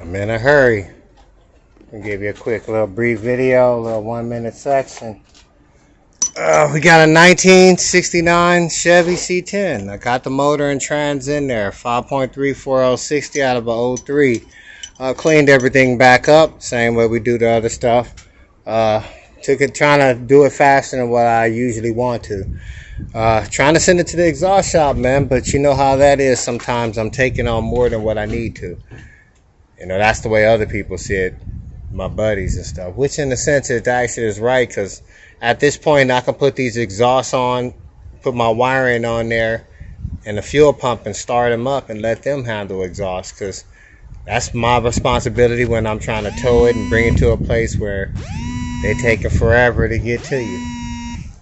I'm in a hurry. I'll give you a quick little brief video, a little 1-minute section. We got a 1969 Chevy C10. I got the motor and trans in there. 5.3 4L60 out of a 03. Cleaned everything back up, same way we do the other stuff. Took it, trying to do it faster than what I usually want to. Trying to send it to the exhaust shop, man, but you know how that is. Sometimes I'm taking on more than what I need to. You know, that's the way other people see it, my buddies and stuff, which in a sense it actually is right, because at this point I can put these exhausts on, put my wiring on there and the fuel pump and start them up and let them handle exhaust, because that's my responsibility when I'm trying to tow it and bring it to a place where they take it forever to get to you.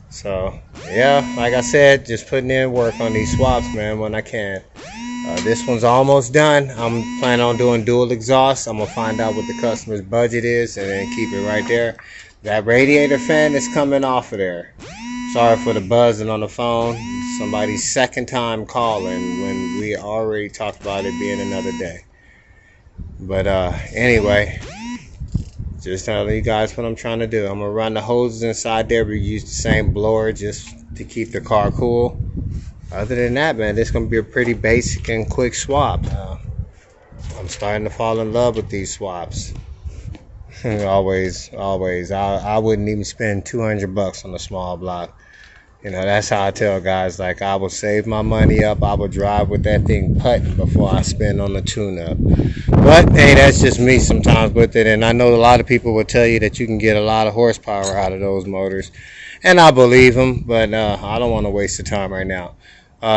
So yeah, like I said, just putting in work on these swaps, man, when I can. This one's almost done. I'm planning on doing dual exhaust. I'm gonna find out what the customer's budget is and then keep it right there. That radiator fan is coming off of there. Sorry for the buzzing on the phone. Somebody's second time calling when we already talked about it being another day. But anyway, just telling you guys what I'm trying to do. I'm gonna run the hoses inside there. We use the same blower just to keep the car cool. Other than that, man, this is gonna be a pretty basic and quick swap. I'm starting to fall in love with these swaps. always. I wouldn't even spend $200 on a small block. You know, that's how I tell guys, like, I will save my money up. I will drive with that thing putting before I spend on the tune-up. But hey, that's just me sometimes with it. And I know a lot of people will tell you that you can get a lot of horsepower out of those motors, and I believe them. But I don't want to waste the time right now.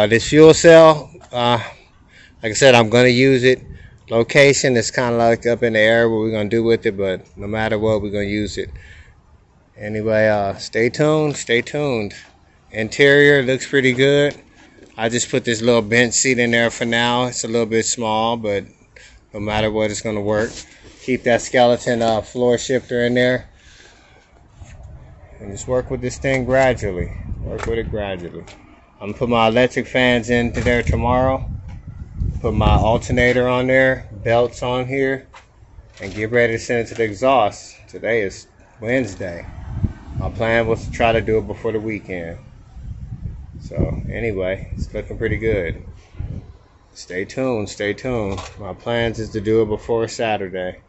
This fuel cell, like I said, I'm going to use it. Location is kind of like up in the air what we're going to do with it, but no matter what, we're going to use it. Anyway, stay tuned. Interior looks pretty good. I just put this little bench seat in there for now. It's a little bit small, but no matter what, it's going to work. Keep that skeleton floor shifter in there. And just work with this thing gradually. Work with it gradually. I'm going to put my electric fans into there tomorrow. Put my alternator on there, belts on here, and get ready to send it to the exhaust. Today is Wednesday. My plan was to try to do it before the weekend. So anyway, it's looking pretty good. Stay tuned. My plans is to do it before Saturday.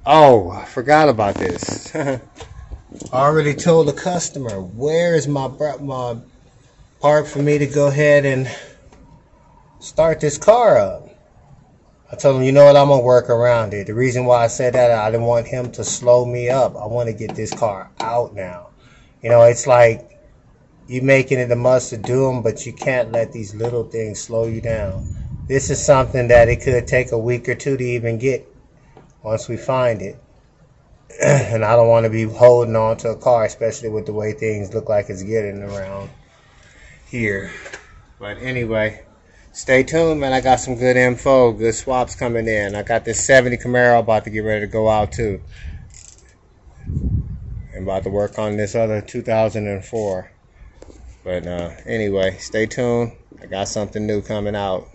Oh, I forgot about this. I already told the customer, where is my part for me to go ahead and start this car up. I told him, you know what, I'm gonna work around it. The reason why I said that, I didn't want him to slow me up. I want to get this car out now. You know, it's like you making it a must to do them, but you can't let these little things slow you down. This is something that it could take a week or two to even get once we find it. And I don't want to be holding on to a car, especially with the way things look like it's getting around here. But anyway, stay tuned, man. I got some good info, good swaps coming in. I got this 70 Camaro about to get ready to go out too. I'm about to work on this other 2004. But anyway, stay tuned. I got something new coming out.